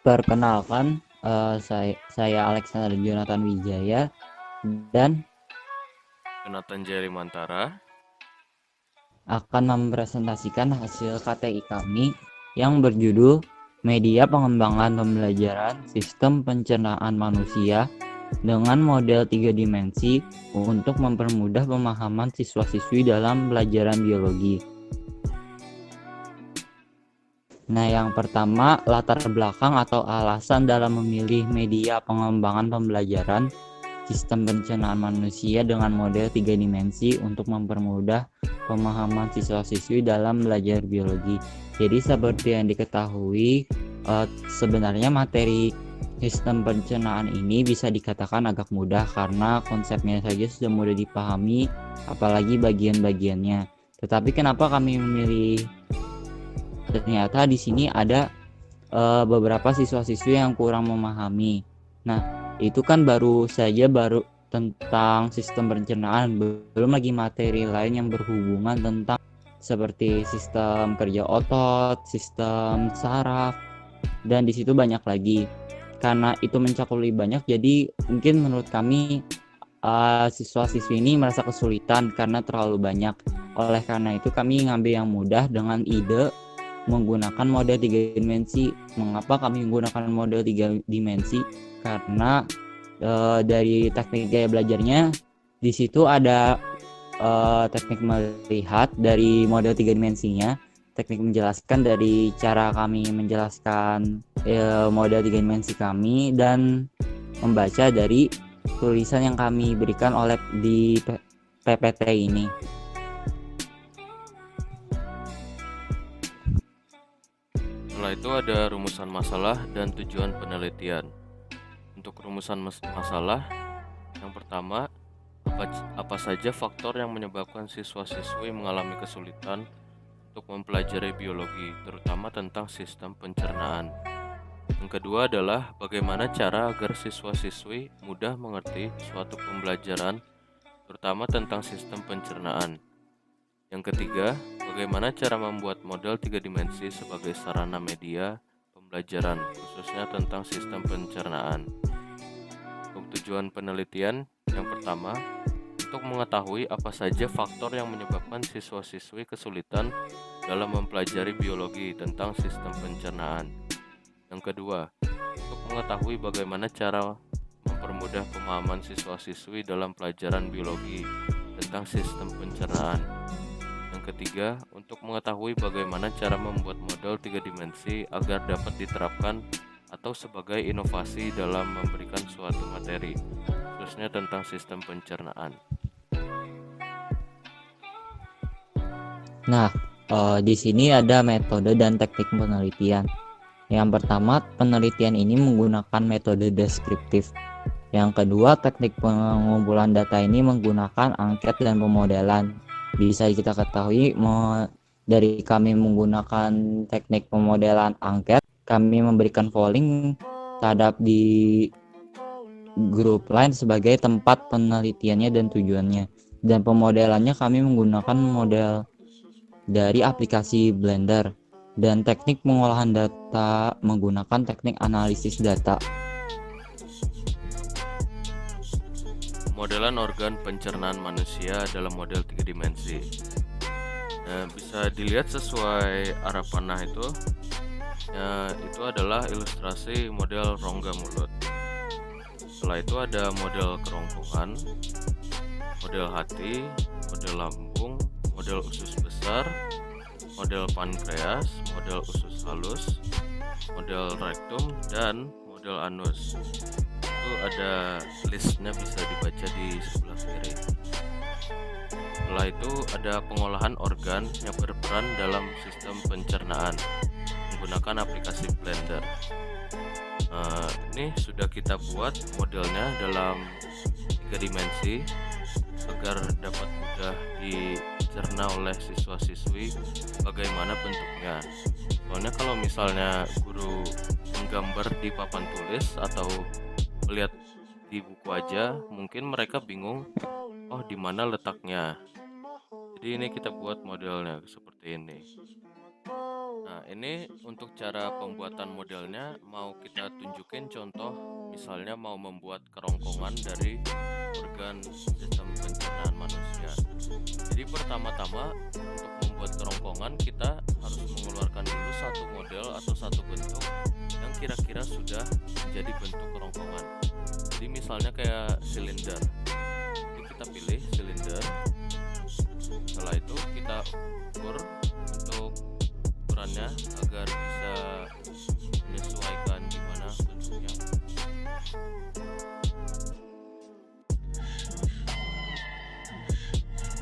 Perkenalkan, saya Alexander Jonathan Wijaya dan Jonathan Jerry Mantara. akan mempresentasikan hasil KTI kami yang berjudul Media Pengembangan Pembelajaran Sistem Pencernaan Manusia dengan model 3 dimensi untuk mempermudah pemahaman siswa-siswi dalam pelajaran biologi. Nah, yang pertama, latar belakang atau alasan dalam memilih media pengembangan pembelajaran sistem pencernaan manusia dengan model 3 dimensi untuk mempermudah pemahaman siswa-siswi dalam belajar biologi. Jadi seperti yang diketahui, sebenarnya materi sistem pencernaan ini bisa dikatakan agak mudah karena konsepnya saja sudah mudah dipahami, apalagi bagian-bagiannya. Tetapi kenapa kami memilih? Ternyata di sini ada beberapa siswa-siswi yang kurang memahami. Nah, itu kan baru tentang sistem pencernaan, belum lagi materi lain yang berhubungan tentang seperti sistem kerja otot, sistem saraf, dan di situ banyak lagi. Karena itu mencakup lebih banyak, jadi mungkin menurut kami siswa-siswi ini merasa kesulitan karena terlalu banyak. Oleh karena itu kami ngambil yang mudah dengan ide menggunakan model 3 dimensi. Mengapa kami menggunakan model 3 dimensi? Karena dari teknik gaya belajarnya di situ ada teknik melihat dari model 3 dimensinya, teknik menjelaskan dari cara kami menjelaskan model 3 dimensi kami, dan membaca dari tulisan yang kami berikan oleh di PPT ini. Setelah itu ada rumusan masalah dan tujuan penelitian. Untuk rumusan masalah, yang pertama, apa saja faktor yang menyebabkan siswa-siswi mengalami kesulitan untuk mempelajari biologi, terutama tentang sistem pencernaan. Yang kedua adalah bagaimana cara agar siswa-siswi mudah mengerti suatu pembelajaran, terutama tentang sistem pencernaan. Yang ketiga, bagaimana cara membuat model 3 dimensi sebagai sarana media pembelajaran, khususnya tentang sistem pencernaan. Untuk tujuan penelitian, yang pertama, untuk mengetahui apa saja faktor yang menyebabkan siswa-siswi kesulitan dalam mempelajari biologi tentang sistem pencernaan. Yang kedua, untuk mengetahui bagaimana cara mempermudah pemahaman siswa-siswi dalam pelajaran biologi tentang sistem pencernaan. Yang ketiga, untuk mengetahui bagaimana cara membuat model 3 dimensi agar dapat diterapkan atau sebagai inovasi dalam memberikan suatu materi, khususnya tentang sistem pencernaan. Nah, di sini ada metode dan teknik penelitian. Yang pertama, penelitian ini menggunakan metode deskriptif. Yang kedua, teknik pengumpulan data ini menggunakan angket dan pemodelan. Bisa kita ketahui dari kami menggunakan teknik pemodelan angket, kami memberikan polling terhadap di grup lain sebagai tempat penelitiannya dan tujuannya. Dan pemodelannya kami menggunakan model dari aplikasi Blender, dan teknik pengolahan data menggunakan teknik analisis data. Modelan organ pencernaan manusia dalam model 3 dimensi. Nah, bisa dilihat sesuai arah panah itu adalah ilustrasi model rongga mulut. Setelah itu ada model kerongkongan, model hati, model lambung, model usus besar, model pankreas, model usus halus, model rektum, dan model anus. Itu ada listnya, bisa dibaca di sebelah kiri. Setelah itu ada pengolahan organ yang berperan dalam sistem pencernaan menggunakan aplikasi Blender. Ini sudah kita buat modelnya dalam 3 dimensi agar dapat mudah dicerna oleh siswa-siswi bagaimana bentuknya. Soalnya kalau misalnya guru menggambar di papan tulis atau melihat di buku aja, mungkin mereka bingung, oh di mana letaknya. Jadi ini kita buat modelnya seperti ini. Nah, ini untuk cara pembuatan modelnya mau kita tunjukin contoh, misalnya mau membuat kerongkongan dari organ sistem pencernaan manusia. Jadi pertama-tama untuk membuat kerongkongan kita harus mengeluarkan dulu satu model atau satu bentuk yang kira-kira sudah menjadi bentuk kerongkongan. Jadi misalnya kayak silinder. Jadi kita pilih silinder. Setelah itu kita ukur untuk ukurannya agar bisa menyesuaikan gimana bentuknya.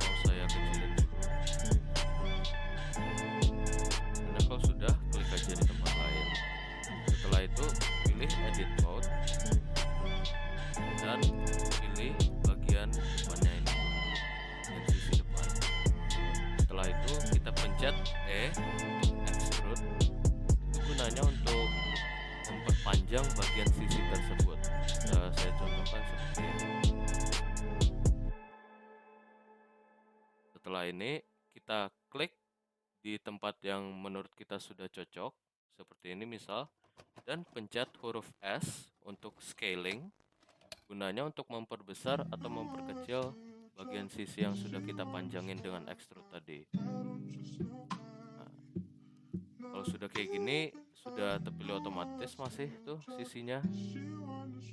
Mau saya kecilin dulu. Karena kalau sudah, klik aja di tempat lain. Setelah itu pilih edit mode dan pilih bagian depannya ini, yang sisi depan. Setelah itu kita pencet E untuk extrude. Itu gunanya untuk memperpanjang bagian sisi tersebut. Saya contohkan seperti ini. Setelah ini kita klik di tempat yang menurut kita sudah cocok, seperti ini misal, dan pencet huruf S untuk scaling. Gunanya untuk memperbesar atau memperkecil bagian sisi yang sudah kita panjangin dengan extrude tadi. Nah, kalau sudah kayak gini, sudah terpilih otomatis masih tuh sisinya.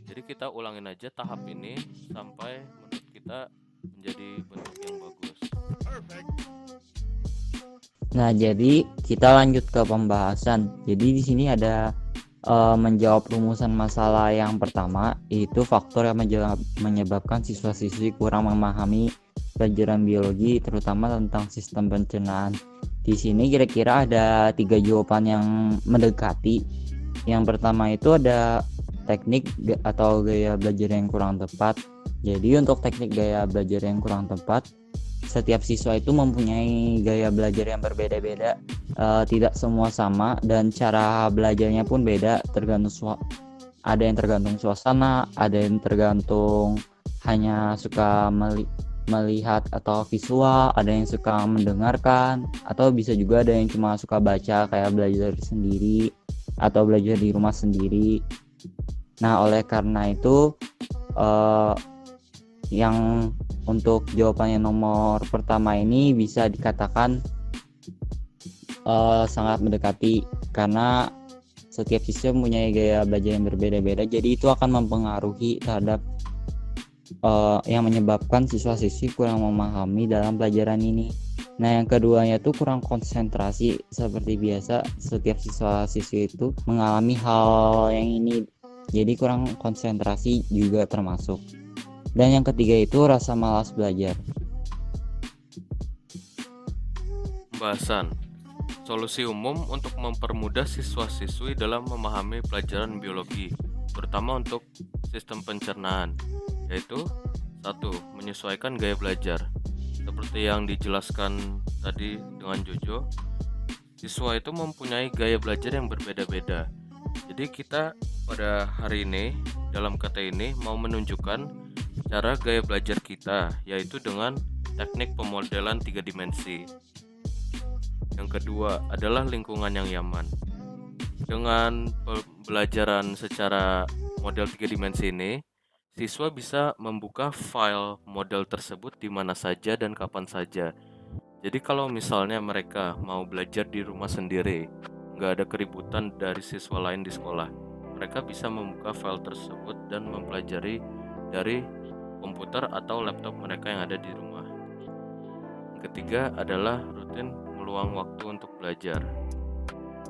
Jadi kita ulangin aja tahap ini sampai menurut kita menjadi bentuk yang bagus. Nah, jadi kita lanjut ke pembahasan. Jadi di sini ada menjawab rumusan masalah yang pertama, yaitu faktor yang menyebabkan siswa-siswi kurang memahami pelajaran biologi, terutama tentang sistem pencernaan. Di sini kira-kira ada 3 jawaban yang mendekati. Yang pertama itu ada teknik atau gaya belajar yang kurang tepat. Jadi untuk teknik gaya belajar yang kurang tepat, setiap siswa itu mempunyai gaya belajar yang berbeda-beda, tidak semua sama, dan cara belajarnya pun beda, tergantung ada yang tergantung suasana, ada yang tergantung hanya suka melihat atau visual, ada yang suka mendengarkan, atau bisa juga ada yang cuma suka baca kayak belajar sendiri atau belajar di rumah sendiri. Nah, oleh karena itu yang untuk jawabannya nomor pertama ini bisa dikatakan sangat mendekati, karena setiap siswa mempunyai gaya belajar yang berbeda-beda, jadi itu akan mempengaruhi terhadap yang menyebabkan siswa-siswi kurang memahami dalam pelajaran ini. Nah, yang keduanya itu kurang konsentrasi. Seperti biasa, setiap siswa-siswi itu mengalami hal yang ini, jadi kurang konsentrasi juga termasuk. Dan yang ketiga itu rasa malas belajar. Pembahasan solusi umum untuk mempermudah siswa-siswi dalam memahami pelajaran biologi, terutama untuk sistem pencernaan, yaitu 1. Menyesuaikan gaya belajar. Seperti yang dijelaskan tadi dengan Jojo, siswa itu mempunyai gaya belajar yang berbeda-beda. Jadi kita pada hari ini dalam kata ini mau menunjukkan cara gaya belajar kita, yaitu dengan teknik pemodelan 3 dimensi. Yang kedua adalah lingkungan yang nyaman. Dengan pembelajaran secara model 3 dimensi ini, siswa bisa membuka file model tersebut di mana saja dan kapan saja. Jadi kalau misalnya mereka mau belajar di rumah sendiri, nggak ada keributan dari siswa lain di sekolah, mereka bisa membuka file tersebut dan mempelajari dari komputer atau laptop mereka yang ada di rumah. Yang ketiga adalah rutin meluang waktu untuk belajar.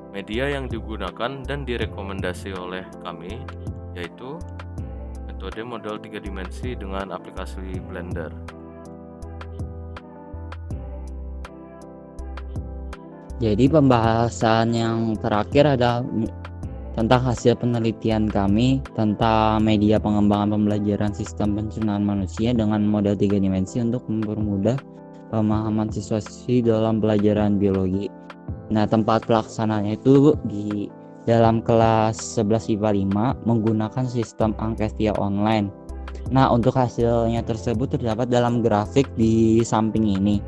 Media yang digunakan dan direkomendasi oleh kami yaitu metode model 3 dimensi dengan aplikasi Blender. Jadi pembahasan yang terakhir adalah tentang hasil penelitian kami tentang media pengembangan pembelajaran sistem pencernaan manusia dengan model 3 dimensi untuk mempermudah pemahaman siswa-siswi dalam pelajaran biologi. Nah, tempat pelaksananya itu di dalam kelas 11 IPA 5 menggunakan sistem angket via online. Nah, untuk hasilnya tersebut terdapat dalam grafik di samping ini.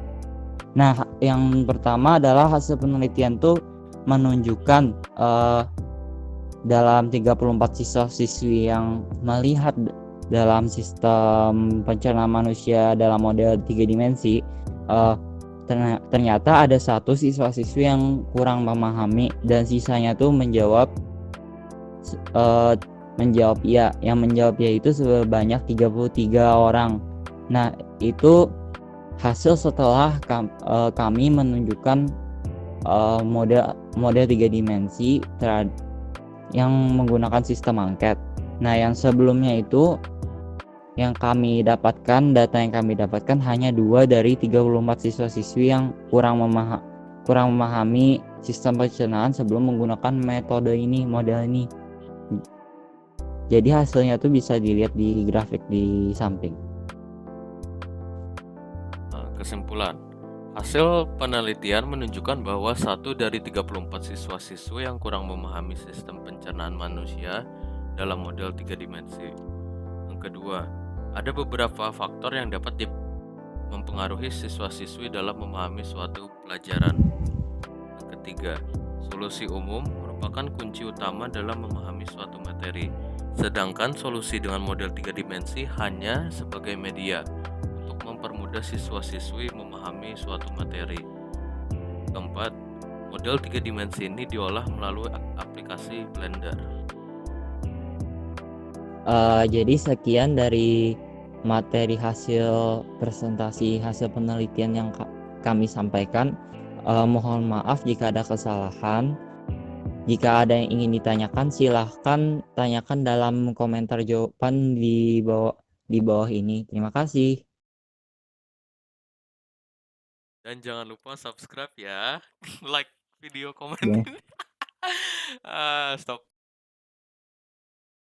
Nah, yang pertama adalah hasil penelitian tuh menunjukkan dalam 34 siswa-siswi yang melihat dalam sistem pencernaan manusia dalam model 3 dimensi, ternyata ada satu siswa-siswi yang kurang memahami dan sisanya tuh menjawab iya. Yang menjawab ya itu sebanyak 33 orang. Nah, itu hasil setelah kami menunjukkan model 3 dimensi yang menggunakan sistem angket. Nah, yang sebelumnya itu data yang kami dapatkan hanya 2 dari 34 siswa-siswi yang kurang memahami sistem pencernaan sebelum menggunakan model ini. Jadi hasilnya tuh bisa dilihat di grafik di samping. Kesimpulan. Hasil penelitian menunjukkan bahwa 1 dari 34 siswa-siswi yang kurang memahami sistem pencernaan manusia dalam model 3 dimensi. Yang kedua, ada beberapa faktor yang dapat mempengaruhi siswa-siswi dalam memahami suatu pelajaran. Yang ketiga, solusi umum merupakan kunci utama dalam memahami suatu materi, sedangkan solusi dengan model 3 dimensi hanya sebagai media untuk mempermudah siswa-siswi memahami suatu materi. Keempat, model 3 dimensi ini diolah melalui aplikasi Blender. Jadi sekian dari materi hasil presentasi hasil penelitian yang kami sampaikan. Mohon maaf jika ada kesalahan. Jika ada yang ingin ditanyakan, silahkan tanyakan dalam komentar jawaban di bawah ini. Terima kasih. Dan jangan lupa subscribe ya, like video, komen. Ya. Stop.